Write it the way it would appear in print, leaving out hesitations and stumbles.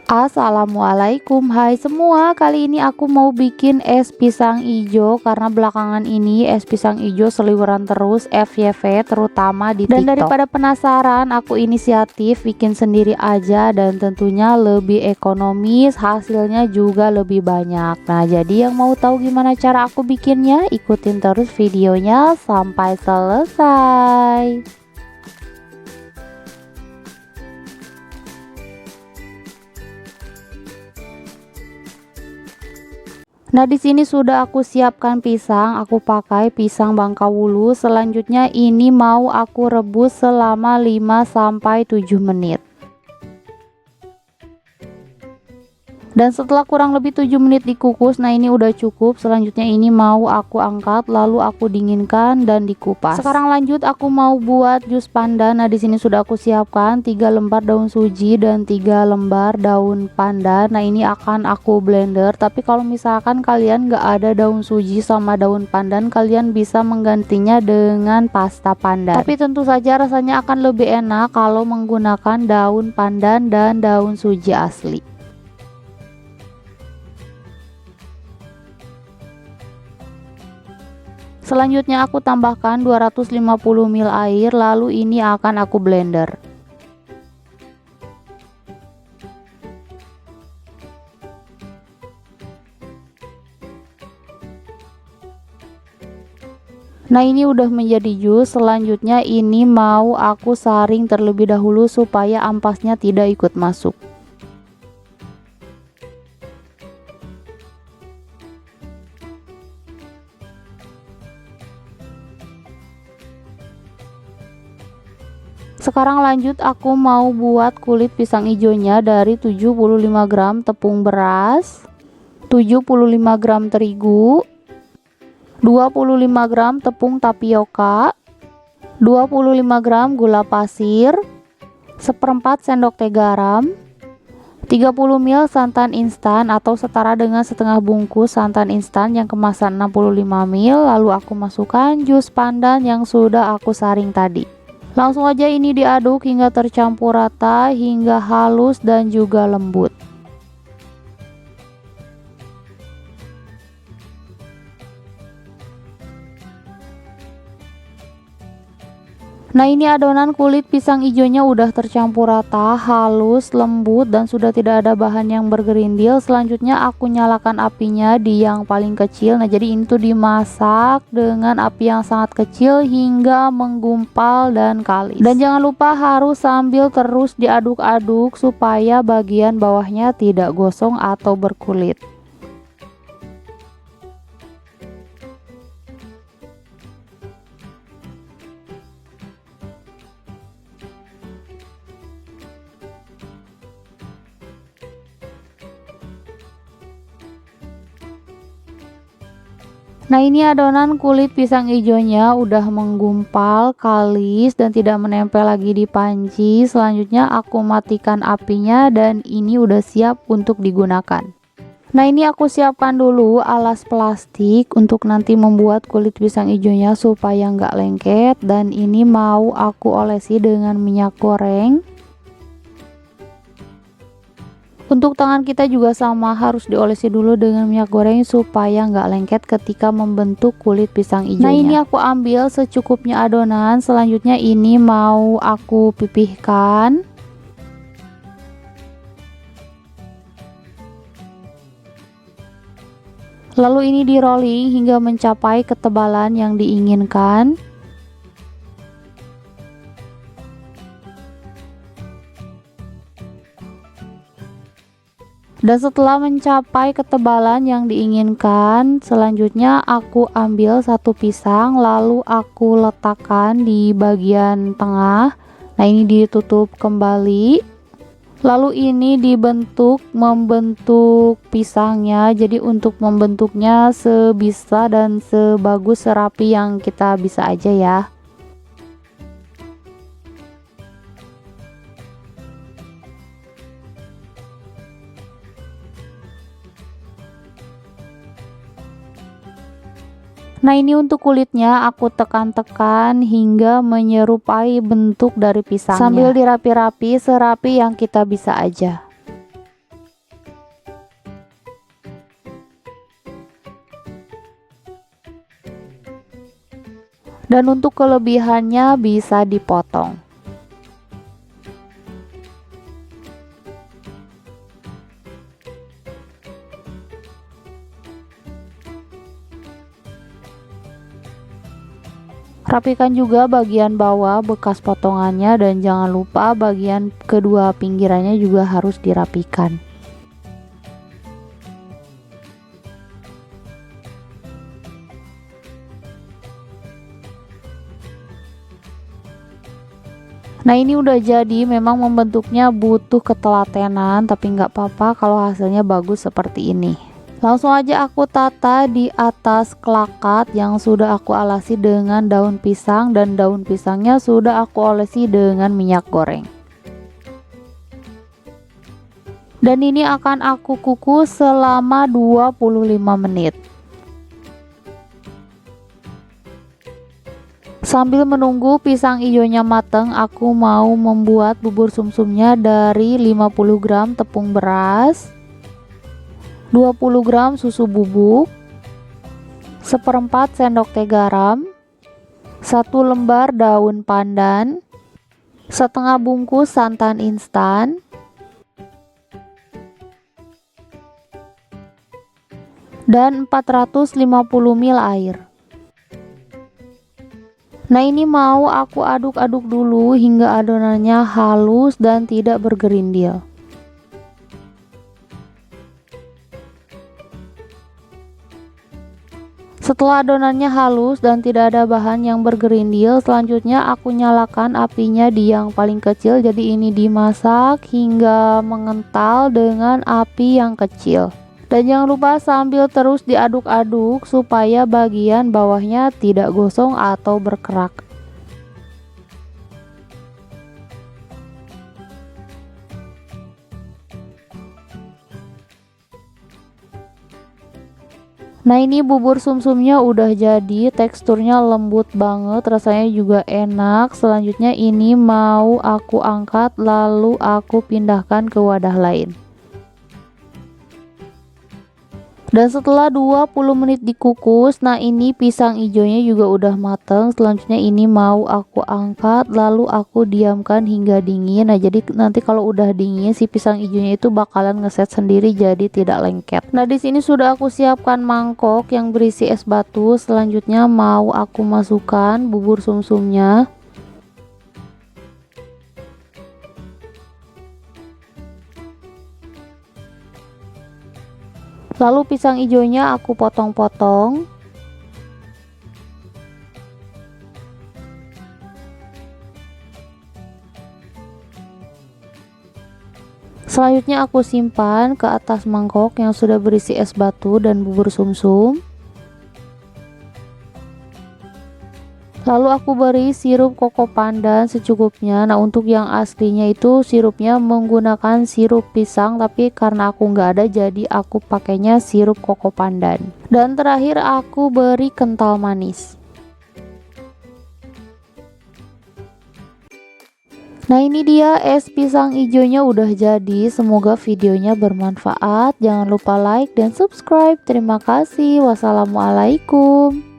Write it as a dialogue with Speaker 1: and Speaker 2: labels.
Speaker 1: Assalamualaikum, hai semua. Kali ini aku mau bikin es pisang ijo karena belakangan ini es pisang ijo seliweran terus FYP terutama di TikTok. Dan daripada penasaran, aku inisiatif bikin sendiri aja dan tentunya lebih ekonomis, hasilnya juga lebih banyak. Nah, jadi yang mau tahu gimana cara aku bikinnya, ikutin terus videonya sampai selesai. Nah, di sini sudah aku siapkan pisang. Aku pakai pisang Bangka Wulu. Selanjutnya ini mau aku rebus selama 5-7 menit. Dan setelah kurang lebih 7 menit dikukus, nah ini udah cukup. Selanjutnya ini mau aku angkat, lalu aku dinginkan dan dikupas. Sekarang lanjut aku mau buat jus pandan. Nah, di sini sudah aku siapkan 3 lembar daun suji dan 3 lembar daun pandan. Nah, ini akan aku blender. Tapi kalau misalkan kalian gak ada daun suji sama daun pandan, kalian bisa menggantinya dengan pasta pandan. Tapi tentu saja rasanya akan lebih enak kalau menggunakan daun pandan dan daun suji asli. Selanjutnya aku tambahkan 250 ml air, lalu ini akan aku blender. Nah, ini udah menjadi jus. Selanjutnya ini mau aku saring terlebih dahulu supaya ampasnya tidak ikut masuk. Sekarang lanjut aku mau buat kulit pisang hijaunya dari 75 gram tepung beras, 75 gram terigu, 25 gram tepung tapioka, 25 gram gula pasir, seperempat sendok teh garam, 30 ml santan instan atau setara dengan setengah bungkus santan instan yang kemasan 65 ml. Lalu aku masukkan jus pandan yang sudah aku saring tadi. Langsung aja ini diaduk hingga tercampur rata, hingga halus dan juga lembut. Nah, ini adonan kulit pisang hijaunya udah tercampur rata, halus, lembut, dan sudah tidak ada bahan yang bergerindil. Selanjutnya aku nyalakan apinya di yang paling kecil. Nah, jadi ini tuh dimasak dengan api yang sangat kecil hingga menggumpal dan kalis. Dan jangan lupa harus sambil terus diaduk-aduk supaya bagian bawahnya tidak gosong atau berkulit. Nah, ini adonan kulit pisang hijaunya udah menggumpal, kalis, dan tidak menempel lagi di panci. Selanjutnya aku matikan apinya dan ini udah siap untuk digunakan. Nah, ini aku siapkan dulu alas plastik untuk nanti membuat kulit pisang hijaunya supaya nggak lengket. Dan ini mau aku olesi dengan minyak goreng. Untuk tangan kita juga sama, harus diolesi dulu dengan minyak goreng supaya nggak lengket ketika membentuk kulit pisang hijaunya. Nah, ini aku ambil secukupnya adonan. Selanjutnya ini mau aku pipihkan. Lalu ini di rolling hingga mencapai ketebalan yang diinginkan. Dan setelah mencapai ketebalan yang diinginkan, selanjutnya aku ambil satu pisang, lalu aku letakkan di bagian tengah. Nah, ini ditutup kembali. Lalu ini membentuk pisangnya. Jadi untuk membentuknya sebisa dan sebagus serapi yang kita bisa aja ya. Nah, ini untuk kulitnya aku tekan-tekan hingga menyerupai bentuk dari pisangnya. Sambil dirapi-rapi serapi yang kita bisa aja. Dan untuk kelebihannya bisa dipotong. Rapikan juga bagian bawah bekas potongannya dan jangan lupa bagian kedua pinggirannya juga harus dirapikan. Nah ini udah jadi, memang membentuknya butuh ketelatenan tapi nggak apa-apa kalau hasilnya bagus seperti ini. Langsung aja aku tata di atas klakat yang sudah aku alasi dengan daun pisang, dan daun pisangnya sudah aku olesi dengan minyak goreng. Dan ini akan aku kukus selama 25 menit. Sambil menunggu pisang hijaunya matang, aku mau membuat bubur sumsumnya dari 50 gram tepung beras, 20 gram susu bubuk, 1/4 sendok teh garam, 1 lembar daun pandan, setengah bungkus santan instan, dan 450 ml air. Nah ini mau aku aduk-aduk dulu hingga adonannya halus dan tidak bergerindil. Setelah adonannya halus dan tidak ada bahan yang bergerindil, selanjutnya aku nyalakan apinya di yang paling kecil. Jadi ini dimasak hingga mengental dengan api yang kecil. Dan jangan lupa sambil terus diaduk-aduk supaya bagian bawahnya tidak gosong atau berkerak. Nah ini bubur sumsumnya udah jadi, teksturnya lembut banget, rasanya juga enak. Selanjutnya ini mau aku angkat lalu aku pindahkan ke wadah lain. Dan setelah 20 menit dikukus, nah ini pisang hijaunya juga udah mateng. Selanjutnya ini mau aku angkat lalu aku diamkan hingga dingin. Nah jadi nanti kalau udah dingin si pisang hijaunya itu bakalan ngeset sendiri jadi tidak lengket. Nah di sini sudah aku siapkan mangkok yang berisi es batu. Selanjutnya mau aku masukkan bubur sumsumnya. Lalu pisang hijaunya aku potong-potong. Selanjutnya aku simpan ke atas mangkok yang sudah berisi es batu dan bubur sumsum. Lalu aku beri sirup koko pandan secukupnya. Nah untuk yang aslinya itu sirupnya menggunakan sirup pisang, tapi karena aku nggak ada jadi aku pakainya sirup koko pandan. Dan terakhir aku beri kental manis. Nah ini dia es pisang hijaunya udah jadi. Semoga videonya bermanfaat. Jangan lupa like dan subscribe. Terima kasih. Wassalamualaikum.